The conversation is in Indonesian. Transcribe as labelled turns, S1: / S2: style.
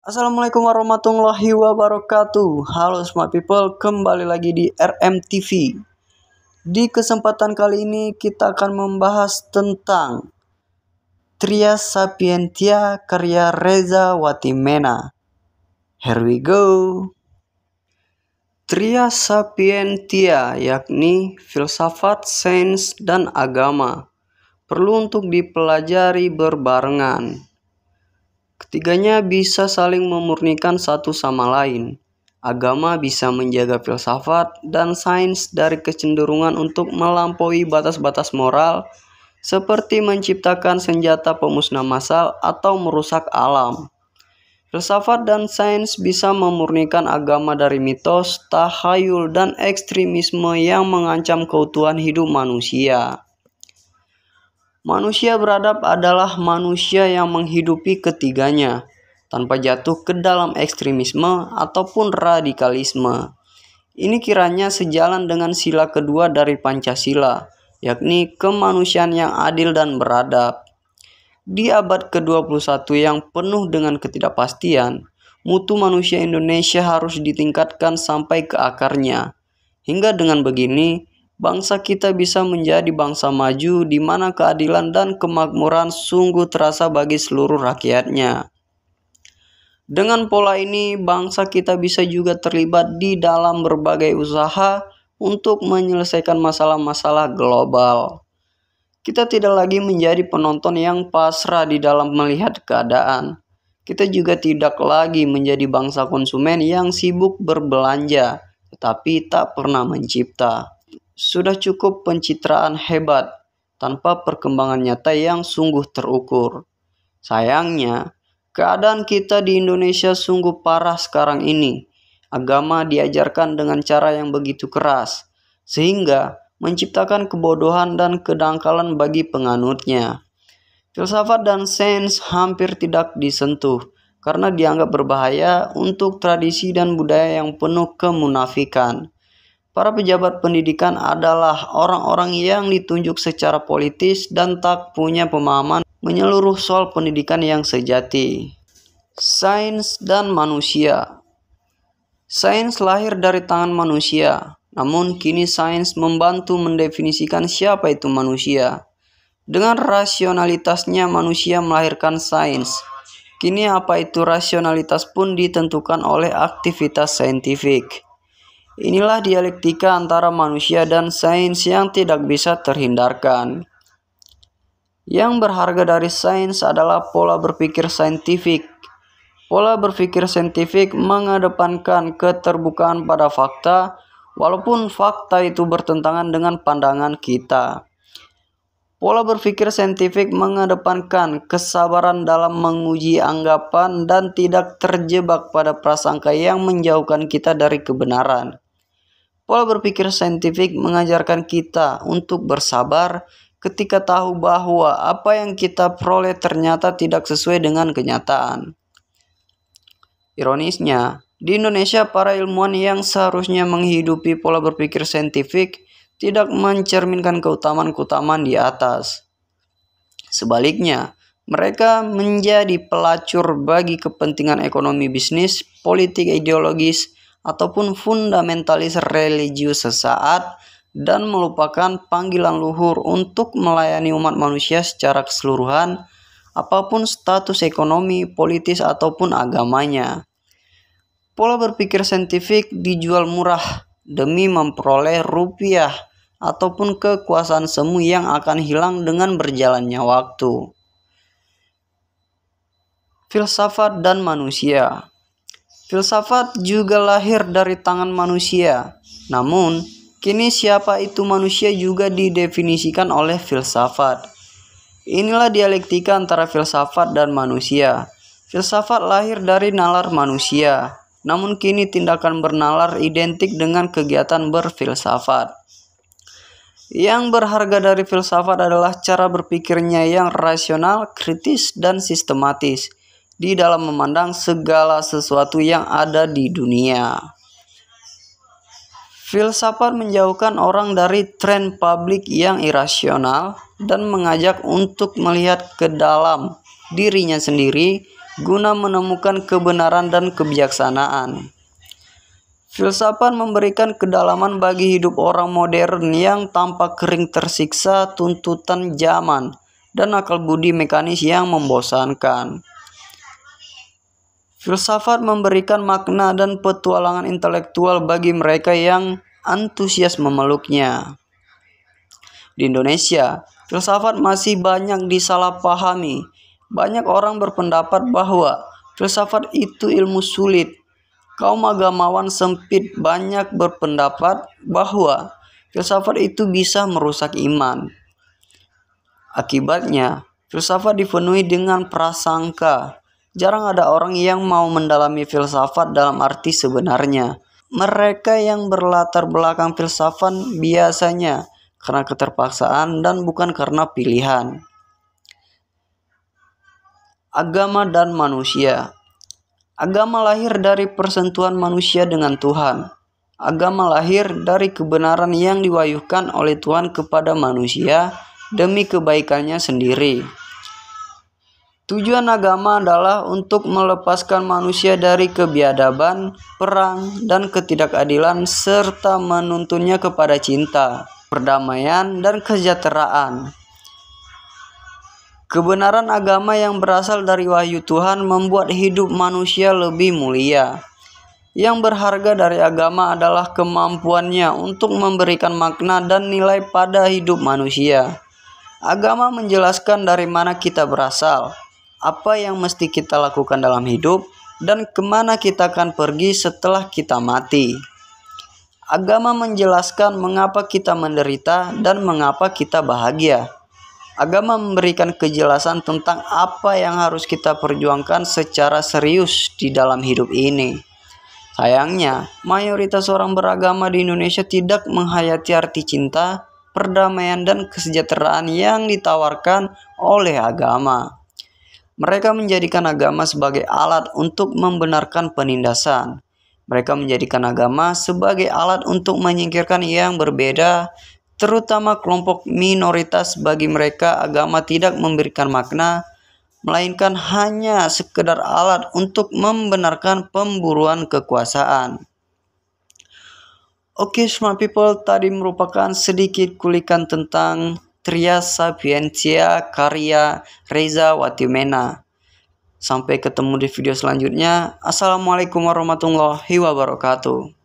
S1: Assalamualaikum warahmatullahi wabarakatuh. Halo smart people, kembali lagi di RMTV. Di kesempatan kali ini kita akan membahas tentang Tria Sapientia karya Reza Watimena. Here we go. Tria Sapientia yakni filsafat, sains, dan agama perlu untuk dipelajari berbarengan. Ketiganya bisa saling memurnikan satu sama lain. Agama bisa menjaga filsafat dan sains dari kecenderungan untuk melampaui batas-batas moral, seperti menciptakan senjata pemusnah massal atau merusak alam. Filsafat dan sains bisa memurnikan agama dari mitos, tahayul, dan ekstremisme yang mengancam keutuhan hidup manusia. Manusia beradab adalah manusia yang menghidupi ketiganya, tanpa jatuh ke dalam ekstremisme ataupun radikalisme. Ini kiranya sejalan dengan sila kedua dari Pancasila, yakni kemanusiaan yang adil dan beradab. Di abad ke-21 yang penuh dengan ketidakpastian, mutu manusia Indonesia harus ditingkatkan sampai ke akarnya. Hingga dengan begini, bangsa kita bisa menjadi bangsa maju di mana keadilan dan kemakmuran sungguh terasa bagi seluruh rakyatnya. Dengan pola ini, bangsa kita bisa juga terlibat di dalam berbagai usaha untuk menyelesaikan masalah-masalah global. Kita tidak lagi menjadi penonton yang pasrah di dalam melihat keadaan. Kita juga tidak lagi menjadi bangsa konsumen yang sibuk berbelanja, tetapi tak pernah mencipta. Sudah cukup pencitraan hebat tanpa perkembangan nyata yang sungguh terukur. Sayangnya, keadaan kita di Indonesia sungguh parah sekarang ini. Agama diajarkan dengan cara yang begitu keras, sehingga menciptakan kebodohan dan kedangkalan bagi penganutnya. Filsafat dan sains hampir tidak disentuh karena dianggap berbahaya untuk tradisi dan budaya yang penuh kemunafikan. Para pejabat pendidikan adalah orang-orang yang ditunjuk secara politis dan tak punya pemahaman menyeluruh soal pendidikan yang sejati. Sains dan manusia. Sains lahir dari tangan manusia, namun kini sains membantu mendefinisikan siapa itu manusia. Dengan rasionalitasnya manusia melahirkan sains. Kini apa itu rasionalitas pun ditentukan oleh aktivitas saintifik. Inilah dialektika antara manusia dan sains yang tidak bisa terhindarkan. Yang berharga dari sains adalah pola berpikir saintifik. Pola berpikir saintifik mengedepankan keterbukaan pada fakta, walaupun fakta itu bertentangan dengan pandangan kita. Pola berpikir saintifik mengedepankan kesabaran dalam menguji anggapan dan tidak terjebak pada prasangka yang menjauhkan kita dari kebenaran. Pola berpikir saintifik mengajarkan kita untuk bersabar ketika tahu bahwa apa yang kita peroleh ternyata tidak sesuai dengan kenyataan. Ironisnya, di Indonesia para ilmuwan yang seharusnya menghidupi pola berpikir saintifik tidak mencerminkan keutamaan-keutamaan di atas. Sebaliknya, mereka menjadi pelacur bagi kepentingan ekonomi bisnis, politik ideologis, ataupun fundamentalis religius sesaat dan melupakan panggilan luhur untuk melayani umat manusia secara keseluruhan, apapun status ekonomi, politis, ataupun agamanya. Pola berpikir saintifik dijual murah demi memperoleh rupiah ataupun kekuasaan semu yang akan hilang dengan berjalannya waktu. Filsafat dan manusia. Filsafat juga lahir dari tangan manusia. Namun, kini siapa itu manusia juga didefinisikan oleh filsafat. Inilah dialektika antara filsafat dan manusia. Filsafat lahir dari nalar manusia. Namun kini tindakan bernalar identik dengan kegiatan berfilsafat. Yang berharga dari filsafat adalah cara berpikirnya yang rasional, kritis, dan sistematis di dalam memandang segala sesuatu yang ada di dunia. Filsafat menjauhkan orang dari tren publik yang irasional dan mengajak untuk melihat ke dalam dirinya sendiri guna menemukan kebenaran dan kebijaksanaan. Filsafat memberikan kedalaman bagi hidup orang modern yang tampak kering tersiksa tuntutan zaman dan akal budi mekanis yang membosankan. Filsafat memberikan makna dan petualangan intelektual bagi mereka yang antusias memeluknya. Di Indonesia, filsafat masih banyak disalahpahami. Banyak orang berpendapat bahwa filsafat itu ilmu sulit. Kaum agamawan sempit banyak berpendapat bahwa filsafat itu bisa merusak iman. Akibatnya, filsafat dipenuhi dengan prasangka. Jarang ada orang yang mau mendalami filsafat dalam arti sebenarnya. Mereka yang berlatar belakang filsafat biasanya karena keterpaksaan dan bukan karena pilihan. Agama dan manusia. Agama lahir dari persentuhan manusia dengan Tuhan. Agama lahir dari kebenaran yang diwahyukan oleh Tuhan kepada manusia demi kebaikannya sendiri. Tujuan agama adalah untuk melepaskan manusia dari kebiadaban, perang, dan ketidakadilan serta menuntunnya kepada cinta, perdamaian, dan kesejahteraan. Kebenaran agama yang berasal dari wahyu Tuhan membuat hidup manusia lebih mulia. Yang berharga dari agama adalah kemampuannya untuk memberikan makna dan nilai pada hidup manusia. Agama menjelaskan dari mana kita berasal, apa yang mesti kita lakukan dalam hidup, dan kemana kita akan pergi setelah kita mati. Agama menjelaskan mengapa kita menderita dan mengapa kita bahagia. Agama memberikan kejelasan tentang apa yang harus kita perjuangkan secara serius di dalam hidup ini. Sayangnya, mayoritas orang beragama di Indonesia tidak menghayati arti cinta, perdamaian, dan kesejahteraan yang ditawarkan oleh agama. Mereka menjadikan agama sebagai alat untuk membenarkan penindasan. Mereka menjadikan agama sebagai alat untuk menyingkirkan yang berbeda, terutama kelompok minoritas. Bagi mereka, agama tidak memberikan makna, melainkan hanya sekedar alat untuk membenarkan pemburuan kekuasaan. Oke, smart people, tadi merupakan sedikit kulikan tentang Trias Sapientia karya Reza Watimena. Sampai ketemu di video selanjutnya. Assalamualaikum warahmatullahi wabarakatuh.